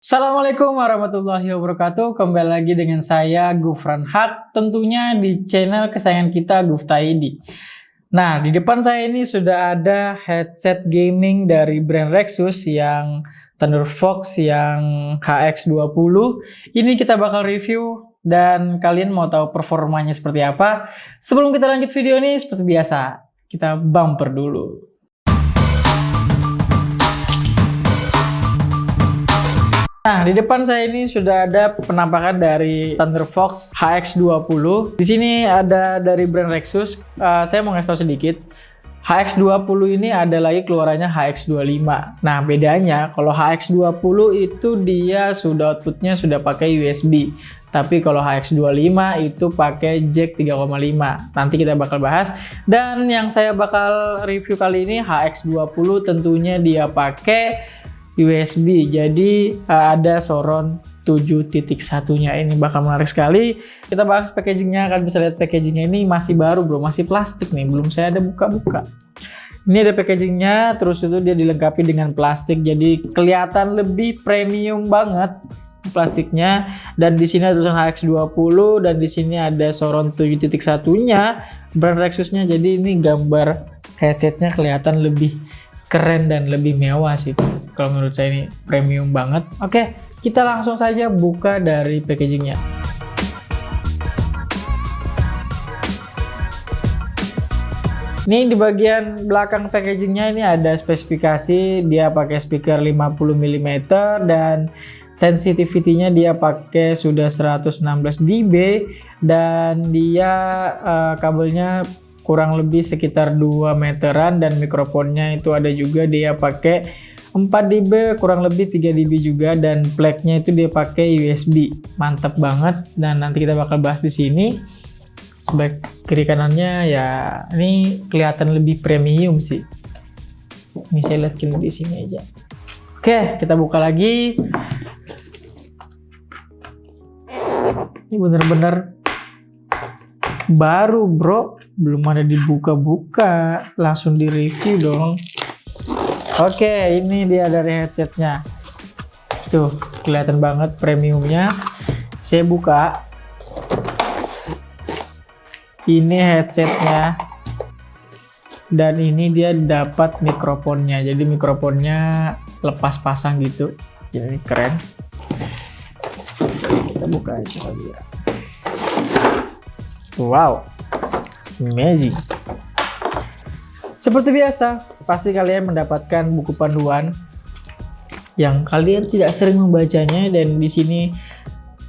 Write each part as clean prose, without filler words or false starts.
Assalamualaikum warahmatullahi wabarakatuh. Kembali lagi dengan saya Gufran Haq, tentunya di channel kesayangan kita Gufta ID. Nah, di depan saya ini sudah ada headset gaming dari brand Rexus yang Thunderfox yang HX20. Ini kita bakal review dan kalian mau tahu performanya seperti apa. Sebelum kita lanjut video ini, seperti biasa, kita bumper dulu. Nah, di depan saya ini sudah ada penampakan dari Thunderfox HX20. Di sini ada dari brand Rexus. Saya mau ngasih tahu sedikit. HX20 ini ada lagi keluarannya HX25. Nah, bedanya kalau HX20 itu dia sudah outputnya sudah pakai USB. Tapi kalau HX25 itu pakai jack 3,5. Nanti kita bakal bahas. Dan yang saya bakal review kali ini HX20 tentunya dia pakai USB, jadi ada Soron 7.1-nya. Ini bakal menarik sekali. Kita bahas packagingnya. Kalian bisa lihat packagingnya ini masih baru bro, masih plastik nih, belum saya ada buka-buka. Ini ada packagingnya, terus itu dia dilengkapi dengan plastik, jadi kelihatan lebih premium banget plastiknya. Dan di sini ada tulisan HX20 dan di sini ada Soron 7.1-nya brand Rexusnya. Jadi ini gambar headsetnya kelihatan lebih keren dan lebih mewah sih. Kalau menurut saya ini premium banget. Oke, kita langsung saja buka dari packagingnya. Ini di bagian belakang packagingnya ini ada spesifikasi. Dia pakai speaker 50 mm dan sensitivity-nya dia pakai sudah 116 dB dan dia kabelnya kurang lebih sekitar 2 meteran dan mikrofonnya itu ada juga dia pakai 4 dB, kurang lebih 3 dB juga, dan plugnya itu dia pakai USB. Mantap banget, dan nanti kita bakal bahas di sini. Sebelah kiri kanannya ya ini kelihatan lebih premium sih. Ini saya lihat di sini aja. Oke, kita buka lagi. Ini bener-bener baru bro, belum ada dibuka-buka, langsung di review dong. Oke, ini dia dari headsetnya. Tuh, kelihatan banget premiumnya. Saya buka. Ini headsetnya. Dan ini dia dapat mikrofonnya. Jadi mikrofonnya lepas pasang gitu. Jadi keren. Kita buka aja kali ya. Wow, amazing. Seperti biasa, pasti kalian mendapatkan buku panduan yang kalian tidak sering membacanya, dan di sini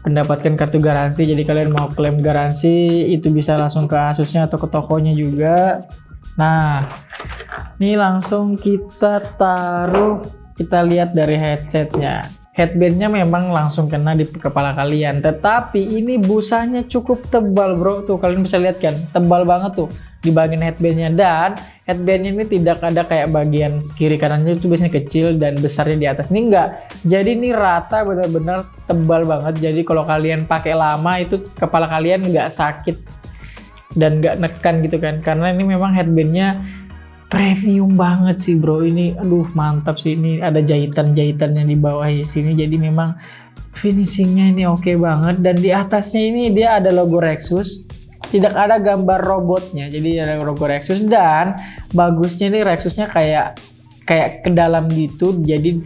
mendapatkan kartu garansi. Jadi kalian mau klaim garansi itu bisa langsung ke Asusnya atau ke tokonya juga. Nah, ini langsung kita taruh, kita lihat dari headsetnya. Headbandnya memang langsung kena di kepala kalian, tetapi ini busanya cukup tebal bro. Tuh kalian bisa lihat kan, tebal banget tuh di bagian headbandnya. Dan headbandnya ini tidak ada kayak bagian kiri kanannya itu biasanya kecil dan besarnya di atas. Ini enggak, jadi ini rata, benar-benar tebal banget. Jadi kalau kalian pakai lama itu kepala kalian nggak sakit dan nggak nekan gitu kan, karena ini memang headbandnya premium banget sih bro. Ini aduh mantap sih. Ini ada jahitan-jahitannya di bawah di sini, jadi memang finishingnya ini oke banget. Dan di atasnya ini dia ada logo Rexus, tidak ada gambar robotnya, jadi ada logo Rexus. Dan bagusnya ini Rexusnya kayak ke dalam gitu, jadi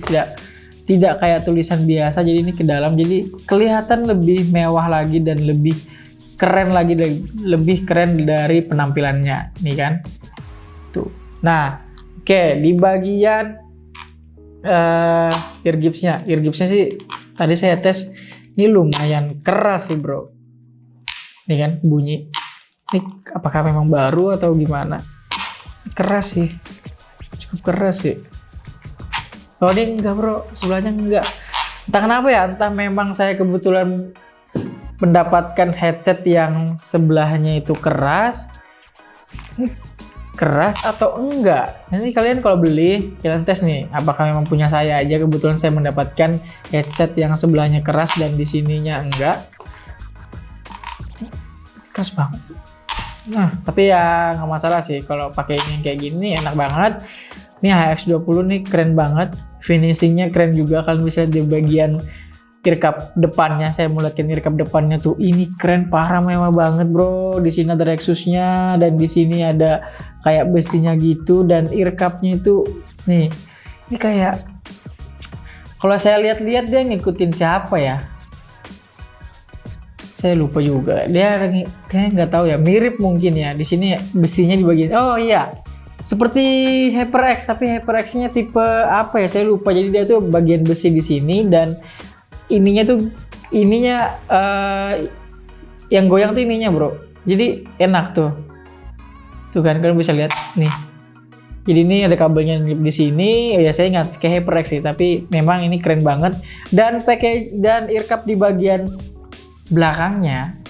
tidak kayak tulisan biasa, jadi ini ke dalam, jadi kelihatan lebih mewah lagi dan lebih keren lagi, lebih keren dari penampilannya nih kan tuh. Nah, oke, di bagian ear gipsnya sih tadi saya tes, ini lumayan keras sih bro. Nih kan bunyi. Ini apakah memang baru atau gimana? Keras sih, cukup keras sih. Oh ini enggak bro, sebelahnya enggak. Entah kenapa ya, entah memang saya kebetulan mendapatkan headset yang sebelahnya itu keras atau enggak. Nanti kalian kalau beli, kalian tes nih apakah memang punya saya aja. Kebetulan saya mendapatkan headset yang sebelahnya keras dan di sininya enggak. Keras banget. Nah, tapi ya nggak masalah sih kalau pakai ini kayak gini, enak banget. Ini HX20 nih keren banget, finishingnya keren juga. Kalian bisa di bagian earcup depannya, saya mau liatin earcup depannya tuh, ini keren parah, mewah banget bro. Di sini ada Rexusnya dan di sini ada kayak besinya gitu, dan earcupnya itu nih, ini kayak kalau saya lihat-lihat dia ngikutin siapa ya? Saya lupa juga. Dia kayak nggak tahu ya, mirip mungkin ya. Di sini besinya di bagian, oh iya, seperti HyperX, tapi HyperX-nya tipe apa ya? Saya lupa. Jadi dia tuh bagian besi di sini, dan ininya yang goyang tuh ininya bro, jadi enak tuh kan, kalian bisa lihat nih. Jadi ini ada kabelnya di sini ya, saya ingat kayak HyperX sih, tapi memang ini keren banget. Dan earcup di bagian belakangnya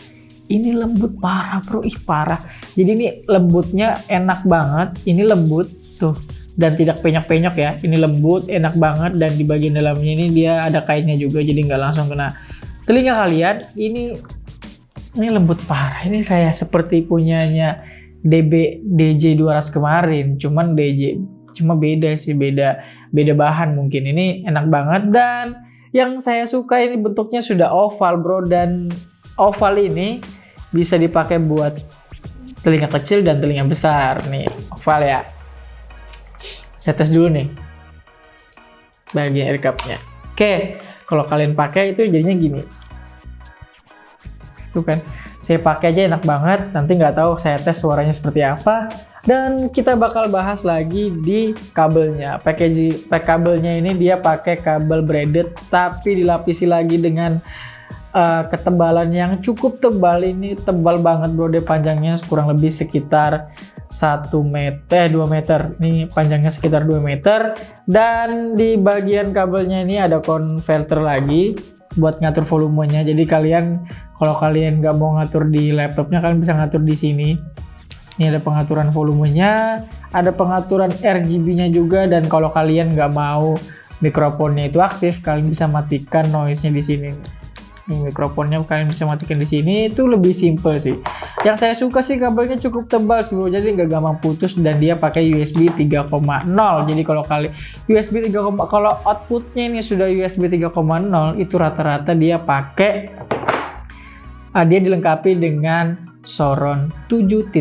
ini lembut parah bro, parah. Jadi ini lembutnya enak banget, ini lembut tuh, dan tidak penyok-penyok ya. Ini lembut, enak banget, dan di bagian dalamnya ini dia ada kainnya juga, jadi nggak langsung kena telinga kalian. Ini lembut parah. Ini kayak seperti punyanya DJ 200 kemarin, cuma beda sih, beda bahan mungkin. Ini enak banget, dan yang saya suka ini bentuknya sudah oval bro, dan oval ini bisa dipakai buat telinga kecil dan telinga besar nih, oval ya. Saya tes dulu nih bagian earcupnya. Oke, kalau kalian pakai itu jadinya gini. Tuh kan, saya pakai aja enak banget. Nanti nggak tahu saya tes suaranya seperti apa. Dan kita bakal bahas lagi di kabelnya. Kabelnya ini dia pakai kabel braided, tapi dilapisi lagi dengan ketebalan yang cukup tebal. Ini tebal banget bro, dia panjangnya kurang lebih sekitar 2 meter. Ini panjangnya sekitar 2 meter. Dan di bagian kabelnya ini ada converter lagi buat ngatur volumenya. Jadi kalau kalian nggak mau ngatur di laptopnya, kalian bisa ngatur di sini. Ini ada pengaturan volumenya, ada pengaturan RGB-nya juga. Dan kalau kalian nggak mau mikrofonnya itu aktif, kalian bisa matikan noise-nya di sini. Ini mikrofonnya kalian bisa matikan di sini, itu lebih simple sih. Yang saya suka sih kabelnya cukup tebal sih bro, jadi nggak gampang putus, dan dia pakai USB 3.0. Jadi kalau kalau outputnya ini sudah USB 3.0, itu rata-rata dia pakai dia dilengkapi dengan Soron 7.1.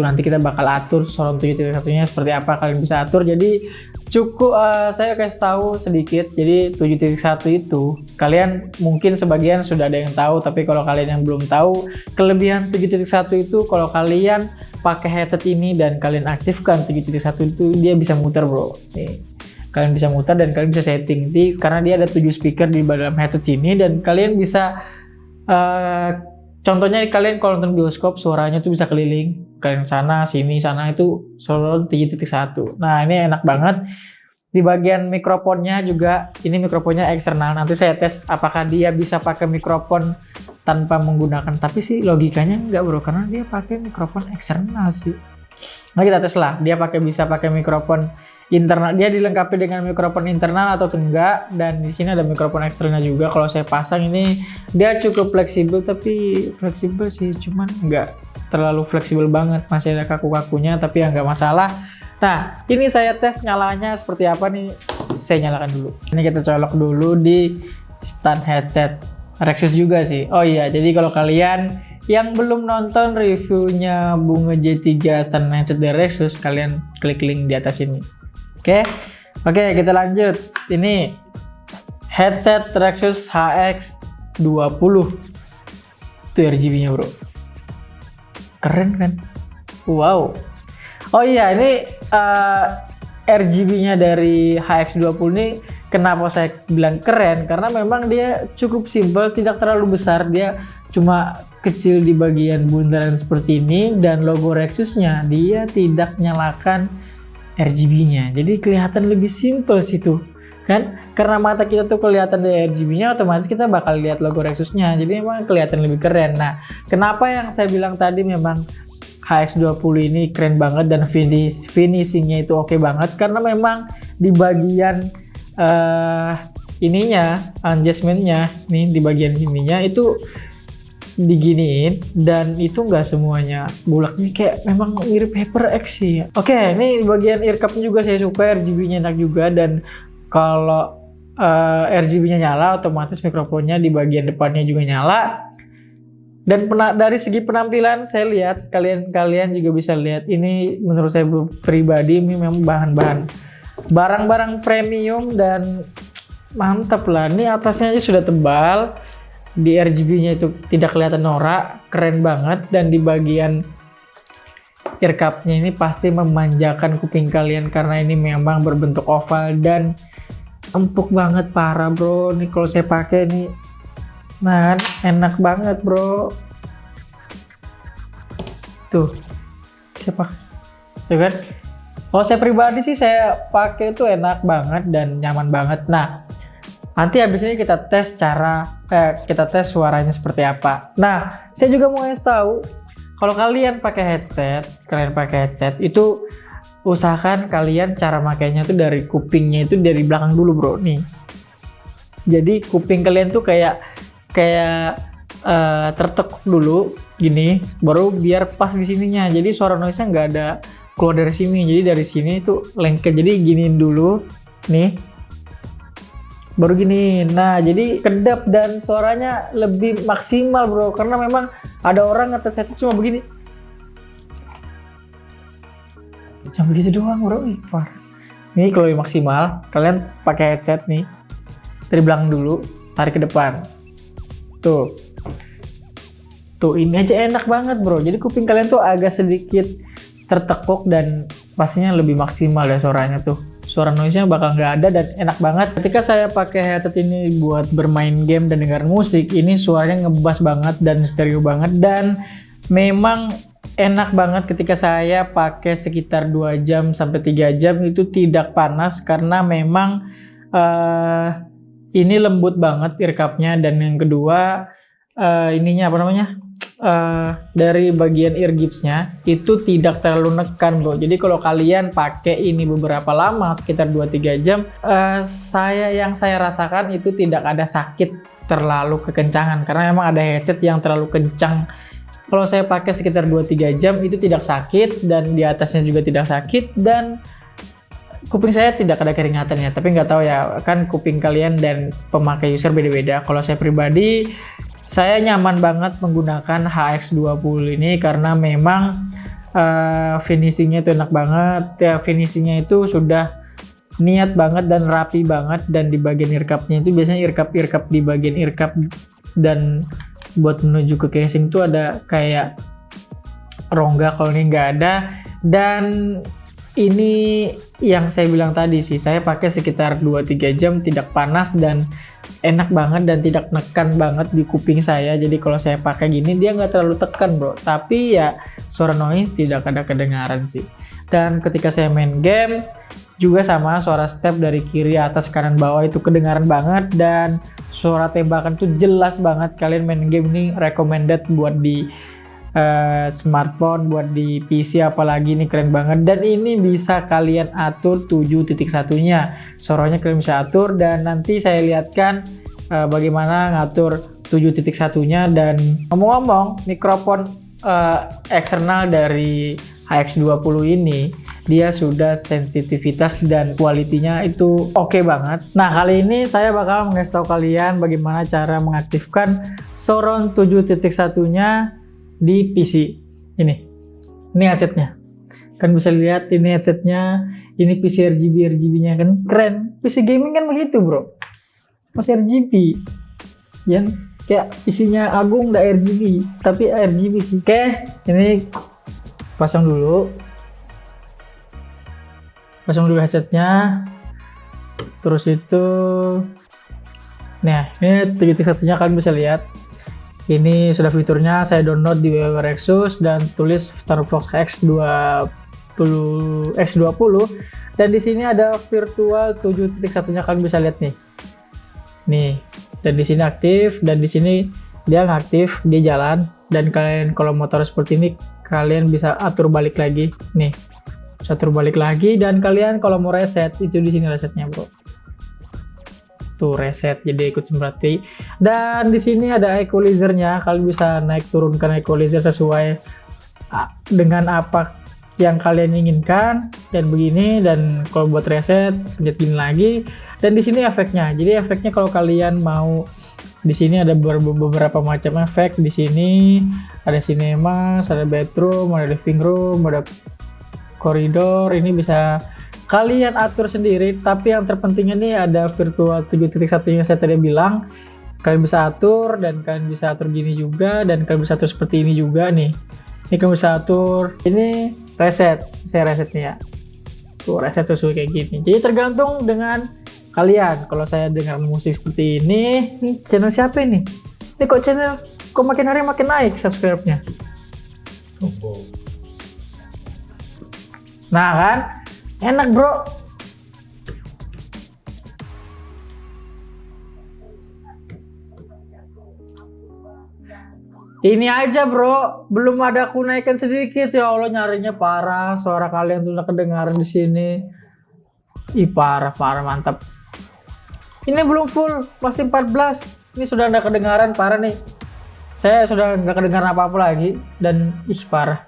Nanti kita bakal atur Soron 7.1-nya seperti apa, kalian bisa atur. Jadi cukup saya kasih tahu sedikit. Jadi 7.1 itu kalian mungkin sebagian sudah ada yang tahu, tapi kalau kalian yang belum tahu, kelebihan 7.1 itu kalau kalian pakai headset ini dan kalian aktifkan 7.1 itu, dia bisa muter bro. Nih, kalian bisa muter dan kalian bisa setting karena dia ada 7 speaker di dalam headset ini, dan kalian bisa contohnya kalian kalau nonton bioskop, suaranya tuh bisa keliling, kalian sana sini sana, itu Soron 7.1. Nah ini enak banget. Di bagian mikrofonnya juga, ini mikrofonnya eksternal. Nanti saya tes apakah dia bisa pakai mikrofon tanpa menggunakan, tapi sih logikanya enggak bro, karena dia pakai mikrofon eksternal sih. Nah kita tes lah, dia bisa pakai mikrofon internal, dia dilengkapi dengan mikrofon internal atau enggak. Dan di sini ada mikrofon eksternal juga. Kalau saya pasang ini dia cukup fleksibel, tapi fleksibel sih, cuman enggak terlalu fleksibel banget, masih ada kaku-kakunya, tapi ya enggak masalah. Nah ini saya tes nyalanya seperti apa nih, saya nyalakan dulu. Ini kita colok dulu di stand headset Rexus juga sih. Oh iya, jadi kalau kalian yang belum nonton reviewnya Bunga J3 stand headset dari Rexus, kalian klik link di atas ini. Oke, kita lanjut. Ini headset Rexus HX20. Itu RGB-nya bro. Keren kan? Wow. Oh iya, ini RGB-nya dari HX20 ini kenapa saya bilang keren? Karena memang dia cukup simple, tidak terlalu besar. Dia cuma kecil di bagian bundaran seperti ini, dan logo Rexusnya dia tidak nyalakan RGB-nya, jadi kelihatan lebih simple sih tuh kan. Karena mata kita tuh kelihatan dari RGB-nya, otomatis kita bakal lihat logo Rexusnya, jadi memang kelihatan lebih keren. Nah kenapa yang saya bilang tadi memang HX20 ini keren banget dan finishingnya itu oke banget, karena memang di bagian ininya, adjustmentnya nih, di bagian sininya itu diginiin dan itu nggak semuanya bulaknya, kayak memang mirip HyperX sih. Oke, ini bagian ear cup juga saya suka, RGB-nya enak juga, dan kalau RGB-nya nyala otomatis mikrofonnya di bagian depannya juga nyala. Dan dari segi penampilan saya lihat, kalian juga bisa lihat, ini menurut saya pribadi ini memang barang-barang premium dan mantap lah. Ini atasnya aja sudah tebal, di RGB-nya itu tidak kelihatan norak, keren banget, dan di bagian ear cup-nya ini pasti memanjakan kuping kalian karena ini memang berbentuk oval dan empuk banget, parah bro. Ini kalau saya pakai ini, nah kan, enak banget bro. Tuh, siapa? Tuh kan? Kalau saya pribadi sih saya pakai itu enak banget dan nyaman banget. Nah, nanti habis ini kita tes suaranya seperti apa. Nah, saya juga mau ngasih tahu, kalau kalian pakai headset itu usahakan kalian cara makainya tuh dari kupingnya itu dari belakang dulu bro nih. Jadi kuping kalian tuh kayak tertekuk dulu gini, baru biar pas di sininya. Jadi suara noise-nya nggak ada keluar dari sini. Jadi dari sini tuh lengket. Jadi giniin dulu nih. Baru gini. Nah, jadi kedap dan suaranya lebih maksimal, bro. Karena memang ada orang ngetes headset cuma begini. Cuma begitu doang, bro. Ini kalau lebih maksimal, kalian pakai headset nih. Dari belakang dulu, tarik ke depan. Tuh, ini aja enak banget, bro. Jadi kuping kalian tuh agak sedikit tertekuk dan pastinya lebih maksimal ya suaranya tuh. Suara noise-nya bakal nggak ada dan enak banget. Ketika saya pakai headset ini buat bermain game dan dengar musik, ini suaranya ngebass banget dan stereo banget, dan memang enak banget ketika saya pakai sekitar 2 jam sampai 3 jam itu tidak panas karena memang ini lembut banget ear cup-nya. Dan yang kedua ininya apa namanya? Dari bagian ear gipsnya itu tidak terlalu nekan, bro. Jadi kalau kalian pakai ini beberapa lama, sekitar 2-3 jam, yang saya rasakan itu tidak ada sakit terlalu kekencangan, karena memang ada headset yang terlalu kencang. Kalau saya pakai sekitar 2-3 jam itu tidak sakit, dan di atasnya juga tidak sakit, dan kuping saya tidak ada keringatan ya. Tapi nggak tahu ya, kan kuping kalian dan pemakai user beda-beda. Kalau saya pribadi, saya nyaman banget menggunakan HX20 ini karena memang finishingnya itu enak banget ya. Finishingnya itu sudah niat banget dan rapi banget, dan di bagian ear cup-nya itu biasanya ear cup di bagian ear cup dan buat menuju ke casing itu ada kayak rongga, kalau ini nggak ada. Dan ini yang saya bilang tadi sih, saya pakai sekitar 2-3 jam tidak panas dan enak banget dan tidak nekan banget di kuping saya. Jadi kalau saya pakai gini dia nggak terlalu tekan, bro, tapi ya suara noise tidak ada kedengaran sih. Dan ketika saya main game juga sama, suara step dari kiri, atas, kanan, bawah itu kedengaran banget, dan suara tembakan tuh jelas banget. Kalian main game ini recommended buat di smartphone, buat di PC apalagi, ini keren banget. Dan ini bisa kalian atur 7.1-nya, suaranya kalian bisa atur, dan nanti saya lihatkan bagaimana ngatur 7.1-nya. Dan ngomong-ngomong, mikrofon eksternal dari HX20 ini dia sudah sensitivitas dan kualitinya itu oke banget. Nah, kali ini saya bakal ngasih tahu kalian bagaimana cara mengaktifkan Soron 7.1-nya di PC. Ini headsetnya, kan bisa lihat ini headsetnya, ini PC RGB-nya kan keren. PC gaming kan begitu, bro, masih RGB yang kayak PC-nya Agung nggak RGB tapi RGB sih. Oke, ini pasang dulu headsetnya. Terus itu, nah ini 7.1-nya kalian bisa lihat. Ini sudah fiturnya, saya download di www.rexus dan tulis Starvox X20, dan di sini ada virtual 7.1-nya, kalian bisa lihat nih, dan di sini aktif, dan di sini dia ngaktif, dia jalan. Dan kalian kalau motor seperti ini kalian bisa atur balik lagi nih, bisa atur balik lagi. Dan kalian kalau mau reset itu di sini resetnya, bro. tuh reset jadi ikut seperti. Dan di sini ada equalizernya, kalian bisa naik turunkan equalizer sesuai dengan apa yang kalian inginkan dan begini. Dan kalau buat reset pencet gini lagi. Dan di sini efeknya, jadi efeknya kalau kalian mau, di sini ada beberapa macam efek. Di sini ada cinema, ada bedroom, ada living room, ada koridor. Ini bisa kalian atur sendiri, tapi yang terpentingnya nih ada virtual 7.1 yang saya tadi bilang. Kalian bisa atur, dan kalian bisa atur gini juga, dan kalian bisa atur seperti ini juga nih. Ini kalian bisa atur, ini reset, saya resetnya ya. Tuh reset sesuai kayak gini. Jadi tergantung dengan kalian. Kalau saya dengar musik seperti ini channel siapa ini? Ini kok channel kok makin hari makin naik subscribe-nya. Nah kan? Enak bro. Ini aja bro, belum ada aku naikkan sedikit. Ya Allah, nyarinya parah. Suara kalian tuh udah kedengaran di sini. Ih parah mantap. Ini belum full, masih 14. Ini sudah ada kedengaran parah nih. Saya sudah nggak kedengaran apa-apa lagi, dan ih parah.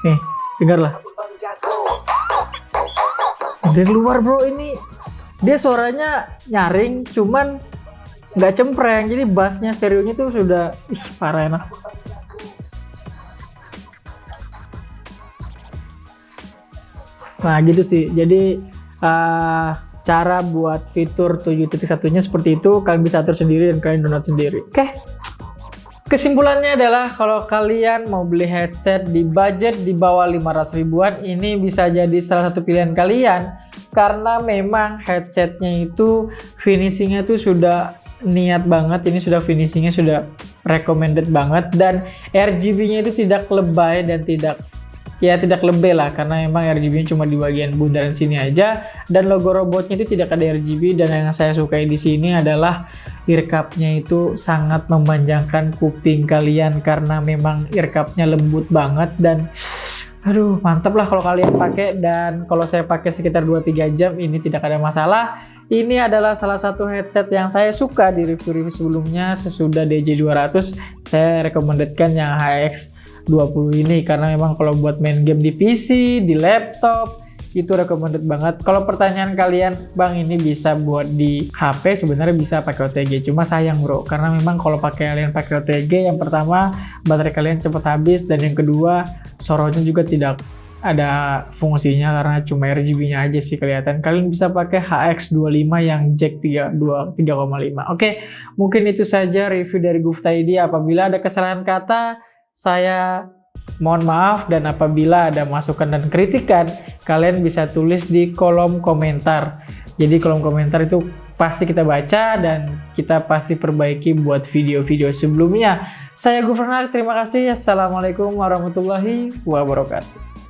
Nih, dengarlah. Dari luar bro, ini dia suaranya nyaring cuman nggak cempreng, jadi bassnya stereonya tuh sudah parah enak. Nah gitu sih, jadi cara buat fitur 7.1 nya seperti itu. Kalian bisa atur sendiri dan kalian download sendiri. Oke. Kesimpulannya adalah kalau kalian mau beli headset di budget di bawah 500 ribuan, ini bisa jadi salah satu pilihan kalian, karena memang headsetnya itu finishingnya tuh sudah niat banget. Ini sudah finishingnya sudah recommended banget, dan RGB-nya itu tidak lebay dan tidak lebay lah, karena memang RGB-nya cuma di bagian bundaran sini aja, dan logo robotnya itu tidak ada RGB. Dan yang saya sukai di sini adalah earcup-nya itu sangat memanjangkan kuping kalian, karena memang earcup-nya lembut banget dan aduh mantap lah kalau kalian pakai. Dan kalau saya pakai sekitar 2-3 jam ini tidak ada masalah. Ini adalah salah satu headset yang saya suka di review-review sebelumnya. Sesudah DJ200 saya recommendedkan yang HX20 ini, karena memang kalau buat main game di PC, di laptop itu recommended banget. Kalau pertanyaan kalian, bang ini bisa buat di HP, sebenarnya bisa pakai OTG, cuma sayang bro, karena memang kalau kalian pakai OTG, yang pertama baterai kalian cepat habis, dan yang kedua sorotnya juga tidak ada fungsinya karena cuma RGB-nya aja sih kelihatan. Kalian bisa pakai HX25 yang jack 3,5. Oke, mungkin itu saja review dari Gufta ID. Apabila ada kesalahan kata, saya mohon maaf, dan apabila ada masukan dan kritikan, kalian bisa tulis di kolom komentar. Jadi kolom komentar itu pasti kita baca dan kita pasti perbaiki buat video-video sebelumnya. Saya Gufranal, terima kasih. Assalamualaikum warahmatullahi wabarakatuh.